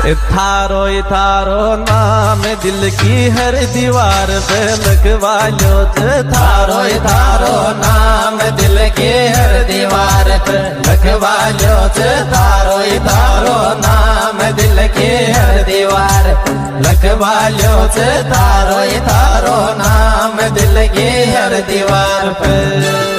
थारो नाम दिल की हर दीवार पे लिखवा लो। थारो नाम दिल की हर दीवार पे लिखवा लो। थारो नाम दिल की हर दीवार लिखवा लो। थारो नाम दिल की हर दीवार पे।